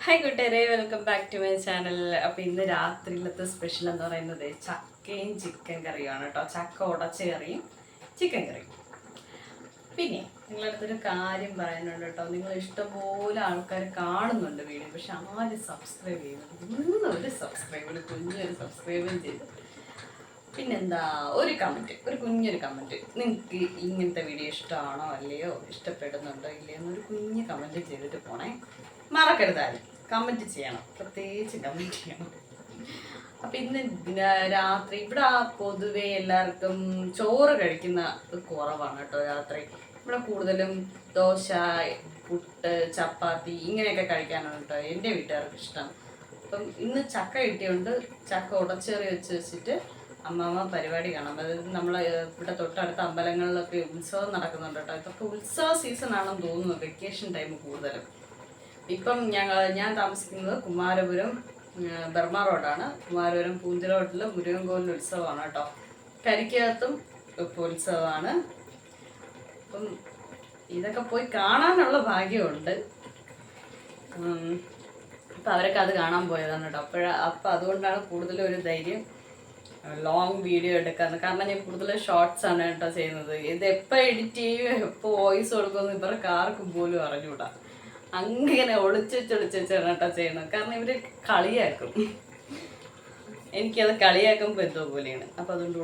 Hi കൂട്ടുകാരെ, welcome back to my channel. അപ്പോൾ ഇന്ന് രാത്രിയിലത്തെ സ്പെഷ്യൽ എന്ന് പറയുന്നത് ചക്കയും ചിക്കൻ കറിയാണ് കേട്ടോ. ചക്ക ഉടച്ച കറിയും ചിക്കൻ കറിയും. പിന്നെ നിങ്ങളുടെ അടുത്തൊരു കാര്യം പറയാനുണ്ട് കേട്ടോ. നിങ്ങൾ ഇഷ്ടംപോലെ ആൾക്കാർ കാണുന്നുണ്ട് വീഡിയോ, പക്ഷെ ആരും സബ്സ്ക്രൈബ് ചെയ്യുന്നുണ്ട്. ഒരു സബ്സ്ക്രൈബ്, കുഞ്ഞൊരു സബ്സ്ക്രൈബും ചെയ്ത് പിന്നെന്താ ഒരു കുഞ്ഞൊരു കമൻറ്റ്, നിങ്ങൾക്ക് ഇങ്ങനത്തെ വീഡിയോ ഇഷ്ടമാണോ അല്ലയോ, ഇഷ്ടപ്പെടുന്നുണ്ടോ ഇല്ലയോ എന്നൊരു കുഞ്ഞ് കമൻറ്റ് ചെയ്തിട്ട് പോണേ. മറക്കരുതാരും കമൻറ്റ് ചെയ്യണം, പ്രത്യേകിച്ച് കമൻറ്റ് ചെയ്യണം. അപ്പം ഇന്ന് രാത്രി ഇവിടെ പൊതുവെ എല്ലാവർക്കും ചോറ് കഴിക്കുന്ന കുറവാണ് കേട്ടോ. രാത്രി ഇവിടെ കൂടുതലും ദോശ, പുട്ട്, ചപ്പാത്തി ഇങ്ങനെയൊക്കെ കഴിക്കാനാണ് കേട്ടോ എൻ്റെ വീട്ടുകാർക്ക് ഇഷ്ടം. അപ്പം ഇന്ന് ചക്ക കിട്ടിയോണ്ട് ചക്ക ഉടച്ചേറി വെച്ചിട്ട് അമ്മമ്മ പരിപാടി കാണാം. അതായത് നമ്മൾ ഇവിടെ തൊട്ടടുത്ത അമ്പലങ്ങളിലൊക്കെ ഉത്സവം നടക്കുന്നുണ്ട് കേട്ടോ. ഇതൊക്കെ ഉത്സവ സീസൺ ആണെന്ന് തോന്നുന്നു, വെക്കേഷൻ ടൈം കൂടുതലും. ഇപ്പം ഞാൻ താമസിക്കുന്നത് കുമാരപുരം ബർമ റോഡാണ്. കുമാരപുരം പൂന്തിരോട്ടിൽ മുരുകൻകോവിൽ ഉത്സവമാണ് കേട്ടോ. കരിക്കകത്തും ഇപ്പോൾ ഉത്സവമാണ്. അപ്പം ഇതൊക്കെ പോയി കാണാനുള്ള ഭാഗ്യമുണ്ട്. അപ്പം അവരൊക്കെ അത് കാണാൻ പോയതാണ് കേട്ടോ. അപ്പം അതുകൊണ്ടാണ് കൂടുതലും ഒരു ധൈര്യം ലോങ് വീഡിയോ എടുക്കാന്ന്. കാരണം ഞാൻ കൂടുതൽ ഷോർട്സ് ആണ് കേട്ടോ ചെയ്യുന്നത്. ഇത് എപ്പോൾ എഡിറ്റ് ചെയ്യും, എപ്പോൾ വോയിസ് കൊടുക്കുമെന്ന് ഇവർക്ക് ആർക്കും പോലും അറിഞ്ഞൂടാ. അങ്ങനെ ഒളിച്ചാണ് കേട്ടോ ചെയ്യുന്നത്. കാരണം ഇവർ കളിയാക്കും, എനിക്കത് കളിയാക്കുമ്പോൾ എന്തോ പോലെയാണ്. അപ്പോൾ അതുകൊണ്ട്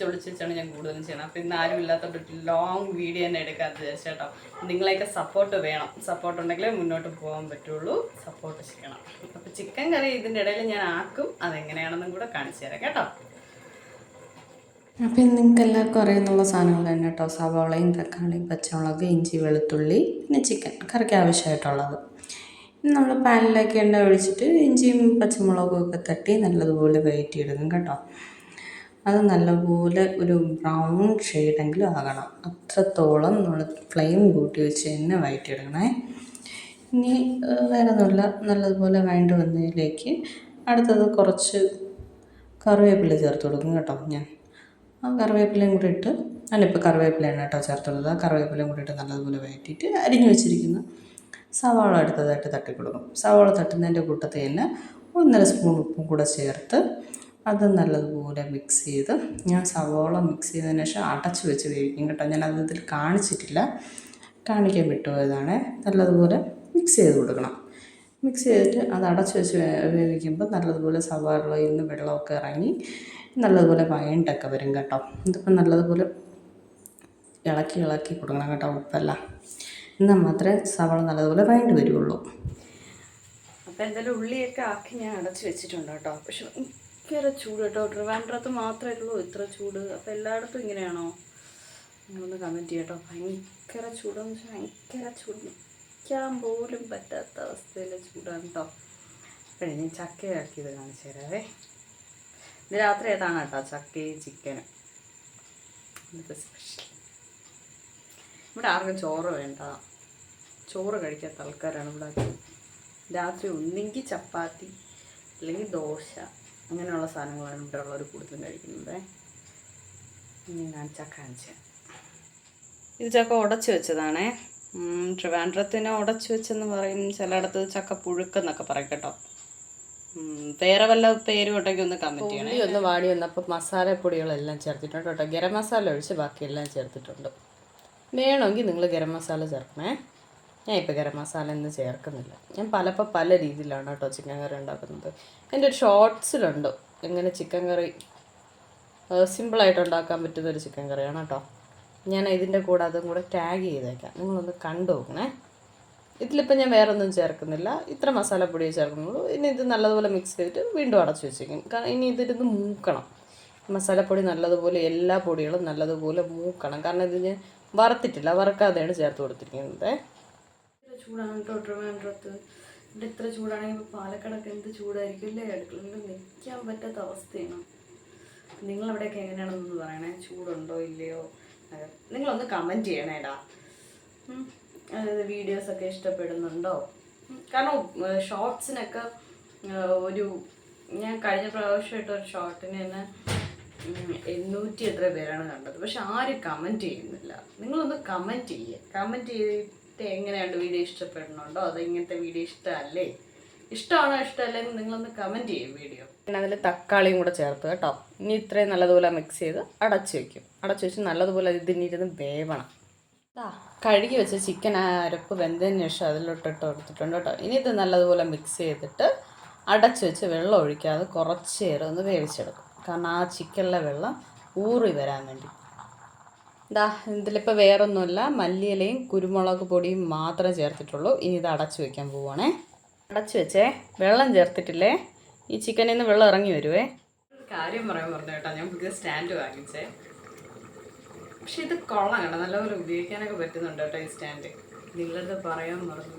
ഒളിച്ചാണ് ഞാൻ കൂടുതലും ചെയ്യണം. അപ്പം ഇന്ന് ആരും ഇല്ലാത്തതുകൊണ്ട് ലോങ് വീഡിയോ തന്നെ എടുക്കാത്ത ചേട്ടോ. നിങ്ങളെയൊക്കെ സപ്പോർട്ട് വേണം. സപ്പോർട്ട് ഉണ്ടെങ്കിലേ മുന്നോട്ട് പോകാൻ പറ്റുള്ളൂ. സപ്പോർട്ട് ചെയ്യണം. അപ്പോൾ ചിക്കൻ കറി ഇതിൻ്റെ ഇടയിൽ ഞാൻ ആക്കും, അതെങ്ങനെയാണെന്നും കൂടെ കാണിച്ചു തരാം കേട്ടോ. അപ്പം നിങ്ങൾക്ക് എല്ലാവർക്കും അറിയുന്നുള്ള സാധനങ്ങൾ തന്നെ കേട്ടോ. സവാളയും തക്കാളിയും പച്ചമുളക്, ഇഞ്ചി, വെളുത്തുള്ളി, പിന്നെ ചിക്കൻ കറിക്ക് ആവശ്യമായിട്ടുള്ളത്. നമ്മൾ പാനിലേക്ക് എണ്ണ ഒഴിച്ചിട്ട് ഇഞ്ചിയും പച്ചമുളകും ഒക്കെ തട്ടി നല്ലതുപോലെ വഴറ്റിയെടുക്കും കേട്ടോ. അത് നല്ലപോലെ ഒരു ബ്രൗൺ ഷെയ്ഡെങ്കിലും ആകണം. അത്രത്തോളം നമ്മൾ ഫ്ലെയിം കൂട്ടി വെച്ച് തന്നെ വഴറ്റിയെടുക്കണേ. ഇനി വേറെ ഒന്നുമില്ല, നല്ലതുപോലെ വഴണ്ട് വന്നതിലേക്ക് അടുത്തത് കുറച്ച് കറിവേപ്പില ചേർത്ത് കൊടുക്കും കേട്ടോ. ആ കറിവേപ്പിലയും കൂടി ഇട്ട്, ഞാനിപ്പോൾ കറിവേപ്പിലയാണ് കേട്ടോ ചേർത്തുള്ളത്. ആ കറിവേപ്പിലയും കൂടി ഇട്ട് നല്ലതുപോലെ വഴറ്റിയിട്ട് അരിഞ്ഞു വെച്ചിരിക്കുന്ന സവാള അടുത്തതായിട്ട് തട്ടിക്കൊടുക്കും. സവാള തട്ടുന്നതിൻ്റെ കൂട്ടത്തിൽ തന്നെ 1.5 സ്പൂൺ ഉപ്പും കൂടെ ചേർത്ത് അത് നല്ലതുപോലെ മിക്സ് ചെയ്ത്, ഞാൻ സവാള മിക്സ് ചെയ്തതിന് ശേഷം അടച്ച് വെച്ച് വേവിക്കും കേട്ടോ. ഞാൻ അത് ഇതിൽ കാണിച്ചിട്ടില്ല, കാണിക്കാൻ വിട്ടുപോയതാണ്. നല്ലതുപോലെ മിക്സ് ചെയ്ത് കൊടുക്കണം. മിക്സ് ചെയ്തിട്ട് അത് അടച്ച് വെച്ച് വേവിക്കുമ്പോൾ നല്ലതുപോലെ സവാളയിൽ നിന്ന് വെള്ളമൊക്കെ ഇറങ്ങി നല്ലതുപോലെ വഴണ്ടൊക്കെ വരും കേട്ടോ. ഇതിപ്പോൾ നല്ലതുപോലെ ഇളക്കി കൊടുക്കണം കേട്ടോ, ഉപ്പല്ല. എന്നാൽ മാത്രമേ സവാള നല്ലതുപോലെ വഴണ്ട് വരുള്ളൂ. അപ്പോൾ എന്തായാലും ഉള്ളിയൊക്കെ ആക്കി ഞാൻ അടച്ച് വെച്ചിട്ടുണ്ട് കേട്ടോ. പക്ഷെ ഭയങ്കര ചൂട് കേട്ടോ. ട്രിവാൻഡ്രത്ത് മാത്രമേ ഇത്ര ചൂട്. അപ്പോൾ എല്ലായിടത്തും ഇങ്ങനെയാണോ? നിങ്ങളൊന്ന് കമൻറ്റ് ചെയ്യട്ടോ. ഭയങ്കര ചൂടെന്ന് വെച്ചാൽ ഭയങ്കര ചൂട്, നിൽക്കാൻ പോലും പറ്റാത്ത അവസ്ഥയിലെ ചൂടാണ് കേട്ടോ. അപ്പോൾ ഞാൻ ചക്കയാക്കിയത് കാണിച്ചു തരാവേ. ഇത് രാത്രി ഏതാണ് കേട്ടോ ചക്കയും ചിക്കനും. ഇന്നത്തെ സ്പെഷ്യൽ. ഇവിടെ ആർക്കും ചോറ് വേണ്ട, ചോറ് കഴിക്കാത്ത ആൾക്കാരാണ് ഇവിടെ. രാത്രി ഒന്നെങ്കിൽ ചപ്പാത്തി അല്ലെങ്കിൽ ദോശ അങ്ങനെയുള്ള സാധനങ്ങളാണ് ഇവിടെ ഉള്ളവർ കൂടുതലും കഴിക്കുന്നത്. ഇനി ഞാൻ ചക്ക കാണിച്ചു. ഇത് ചക്ക ഉടച്ചു വെച്ചതാണേ. ട്രിവാൻഡ്രത്തിന് ഉടച്ചു വെച്ചെന്ന് പറയും, ചിലയിടത്ത് ചക്ക പുഴുക്കെന്നൊക്കെ പറയും കേട്ടോ. വേറെ വല്ല പേരും ഉണ്ടെങ്കിൽ ഒന്ന് കമൻറ്റ് ചെയ്യണം. ഒന്ന് വാടി വന്നപ്പോൾ മസാലപ്പൊടികളെല്ലാം ചേർത്തിട്ടുണ്ട് കേട്ടോ. ഗരം മസാല ഒഴിച്ച് ബാക്കിയെല്ലാം ചേർത്തിട്ടുണ്ട്. വേണമെങ്കിൽ നിങ്ങൾ ഗരം മസാല ചേർക്കണേ. ഞാൻ ഇപ്പോൾ ഗരം മസാല ഒന്നും ചേർക്കുന്നില്ല. ഞാൻ പല രീതിയിലാണ് കേട്ടോ ചിക്കൻ കറി ഉണ്ടാക്കുന്നത്. എൻ്റെ ഒരു ഷോർട്സിലുണ്ട് എങ്ങനെ ചിക്കൻ കറി സിമ്പിളായിട്ട് ഉണ്ടാക്കാൻ പറ്റുന്നൊരു ചിക്കൻ കറിയാണ് കേട്ടോ. ഞാൻ ഇതിൻ്റെ കൂടെ അതും കൂടെ ടാഗ് ചെയ്തേക്കാം, നിങ്ങളൊന്ന് കണ്ടു നോക്കണേ. ഇതിലിപ്പോൾ ഞാൻ വേറെ ഒന്നും ചേർക്കുന്നില്ല, ഇത്ര മസാലപ്പൊടിയെ ചേർക്കുന്നുള്ളൂ. ഇനി ഇത് നല്ലതുപോലെ മിക്സ് ചെയ്തിട്ട് വീണ്ടും അടച്ചു വെച്ചേക്കും. കാരണം ഇനി ഇതിരുന്ന് മൂക്കണം. മസാലപ്പൊടി നല്ലതുപോലെ എല്ലാ പൊടികളും നല്ലതുപോലെ മൂക്കണം. കാരണം ഇത് ഞാൻ വറുത്തിട്ടില്ല, വറുക്കാതെയാണ് ചേർത്ത് കൊടുത്തിരിക്കുന്നത്. ഇത്ര ചൂടാണ് കേട്ടോ ട്രിവാൻഡ്രത്ത്. ഇവിടെ ഇത്ര ചൂടാണെങ്കിൽ ഇപ്പോൾ പാലക്കാടൊക്കെ എന്ത് ചൂടായിരിക്കും അല്ലേ. അടുക്കളയിൽ നിൽക്കാൻ പറ്റാത്ത അവസ്ഥയാണ്. നിങ്ങളവിടെയൊക്കെ എങ്ങനെയാണെന്നൊന്ന് പറയണേ. ചൂടുണ്ടോ ഇല്ലയോ നിങ്ങളൊന്ന് കമൻറ്റ് ചെയ്യണേടാ. അതായത് വീഡിയോസൊക്കെ ഇഷ്ടപ്പെടുന്നുണ്ടോ? കാരണം ഷോർട്സിനൊക്കെ ഞാൻ കഴിഞ്ഞ പ്രാവശ്യമായിട്ട് ഒരു ഷോർട്ടിന് തന്നെ 800 എത്ര പേരാണ് കണ്ടത്. പക്ഷെ ആരും കമൻറ്റ് ചെയ്യുന്നില്ല. നിങ്ങളൊന്ന് കമൻറ്റ് ചെയ്യുക. കമൻറ്റ് ചെയ്തിട്ട് എങ്ങനെയുണ്ട്, വീഡിയോ ഇഷ്ടപ്പെടുന്നുണ്ടോ, അതോ ഇങ്ങനത്തെ വീഡിയോ ഇഷ്ടമല്ലേ ഇഷ്ടമാണോ ഇഷ്ടമല്ലെങ്കിൽ നിങ്ങളൊന്ന് കമൻറ്റ് ചെയ്യും വീഡിയോ. പിന്നെ അതിൽ തക്കാളിയും കൂടെ ചേർത്ത് കേട്ടോ. ഇനി ഇത്രയും നല്ലതുപോലെ മിക്സ് ചെയ്ത് അടച്ച് വയ്ക്കും. അടച്ച് വെച്ച് നല്ലതുപോലെ ഇതിനിരുന്ന് വേവണം. കഴുകി വെച്ച ചിക്കൻ ആ അരപ്പ് വെന്തതിന് ശേഷം അതിലോട്ടിട്ട് കൊടുത്തിട്ടുണ്ട് കേട്ടോ. ഇനി ഇത് നല്ലതുപോലെ മിക്സ് ചെയ്തിട്ട് അടച്ച് വെച്ച് വെള്ളം ഒഴിക്കാതെ കുറച്ച് നേരം ഒന്ന് വേവിച്ചെടുക്കും. കാരണം ആ ചിക്കനിലെ വെള്ളം ഊറി വരാൻ വേണ്ടി. ഇതിലിപ്പോൾ വേറൊന്നുമില്ല, മല്ലിയിലയും കുരുമുളക് പൊടിയും മാത്രമേ ചേർത്തിട്ടുള്ളൂ. ഇനി ഇത് അടച്ച് വയ്ക്കാൻ പോവുകയാണേ. അടച്ച് വെച്ചേ, വെള്ളം ചേർത്തിട്ടില്ലേ, ഈ ചിക്കനിൽ നിന്ന് വെള്ളം ഇറങ്ങി വരുവേ. കാര്യം പറയാൻ പറഞ്ഞു കേട്ടോ, ഞാൻ പുതിയ സ്റ്റാൻഡ് വാങ്ങിച്ചേ. പക്ഷെ ഇത് കൊള്ളാം കേട്ടോ, നല്ലപോലെ ഉപയോഗിക്കാനൊക്കെ പറ്റുന്നുണ്ട് കേട്ടോ ഈ സ്റ്റാൻഡ്. നിങ്ങളത് പറയാൻ പറഞ്ഞു.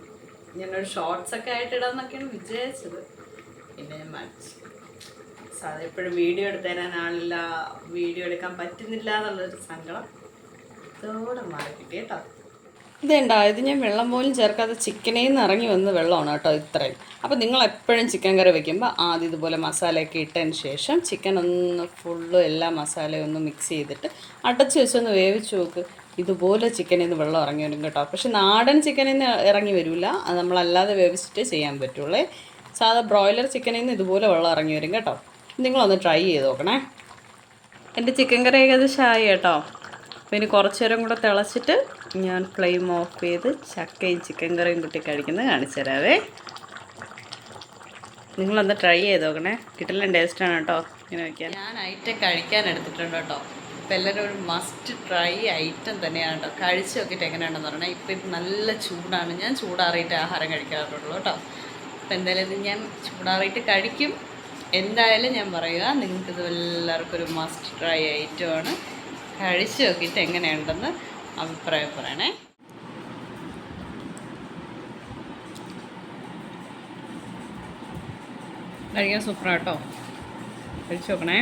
ഞാനൊരു ഷോർട്സൊക്കെ ആയിട്ട് ഇടാമെന്നൊക്കെയാണ് വിചാരിച്ചത്. പിന്നെ ഞാൻ മടിച്ചു. എപ്പോഴും വീഡിയോ എടുത്ത് തരാനാളില്ല, വീഡിയോ എടുക്കാൻ പറ്റുന്നില്ല എന്നുള്ളൊരു സങ്കടം ഇതോടെ മാറി കിട്ടി കേട്ടോ. ഇതുണ്ടോ, ഇത് ഞാൻ വെള്ളം പോലും ചേർക്കാതെ ചിക്കനിൽ നിന്ന് ഇറങ്ങി വന്ന വെള്ളമാണ് കേട്ടോ ഇത്രയും. അപ്പോൾ നിങ്ങൾ എപ്പോഴും ചിക്കൻ കറി വയ്ക്കുമ്പോൾ ആദ്യം ഇതുപോലെ മസാലയൊക്കെ ഇട്ടതിന് ശേഷം ചിക്കൻ ഒന്ന് ഫുള്ള് എല്ലാ മസാലയും ഒന്ന് മിക്സ് ചെയ്തിട്ട് അടച്ച് വെച്ചൊന്ന് വേവിച്ച് നോക്ക്. ഇതുപോലെ ചിക്കനിൽ നിന്ന് വെള്ളം ഇറങ്ങി വരും കേട്ടോ. പക്ഷെ നാടൻ ചിക്കനിൽ നിന്ന് ഇറങ്ങി വരില്ല, അത് നമ്മളല്ലാതെ വേവിച്ചിട്ടേ ചെയ്യാൻ പറ്റുള്ളൂ. സാധാ ബ്രോയിലർ ചിക്കനിൽ നിന്ന് ഇതുപോലെ വെള്ളം ഇറങ്ങി വരും കേട്ടോ. നിങ്ങളൊന്ന് ട്രൈ ചെയ്ത് നോക്കണേ. എൻ്റെ ചിക്കൻ കറി ഏകദേശം ആയി കേട്ടോ. അപ്പോൾ ഇനി കുറച്ച് നേരം കൂടെ തിളച്ചിട്ട് ഞാൻ ഫ്ലെയിം ഓഫ് ചെയ്ത് ചക്കയും ചിക്കൻ കറിയും കൂട്ടി കഴിക്കുന്നത് കാണിച്ചു തരാവേ. നിങ്ങളൊന്ന് ട്രൈ ചെയ്ത് നോക്കണേ, കിട്ടലും ടേസ്റ്റാണ് കേട്ടോ ഇങ്ങനെ വയ്ക്കാൻ. ഞാൻ ഐറ്റം കഴിക്കാൻ എടുത്തിട്ടുണ്ട് കേട്ടോ. അപ്പോൾ എല്ലാവരും ഒരു മസ്റ്റ് ട്രൈ ഐറ്റം തന്നെയാണ് കേട്ടോ. കഴിച്ച് നോക്കിയിട്ട് എങ്ങനെയാണെന്ന് പറഞ്ഞാൽ ഇപ്പം ഇത് നല്ല ചൂടാണ്, ഞാൻ ചൂടാറിയിട്ട് ആഹാരം കഴിക്കാറുള്ളൂ കേട്ടോ. അപ്പോൾ എന്തായാലും ഇത് ഞാൻ ചൂടാറിയിട്ട് കഴിക്കും. എന്തായാലും ഞാൻ പറയുക, നിങ്ങൾക്കിത് എല്ലാവർക്കും ഒരു മസ്റ്റ് ട്രൈ ഐറ്റമാണ്. കഴിച്ച് നോക്കിയിട്ട് എങ്ങനെയുണ്ടെന്ന് അഭിപ്രായം പറയണേ. കഴിക്കാൻ സൂപ്പറാട്ടോ, കഴിച്ച് നോക്കണേ.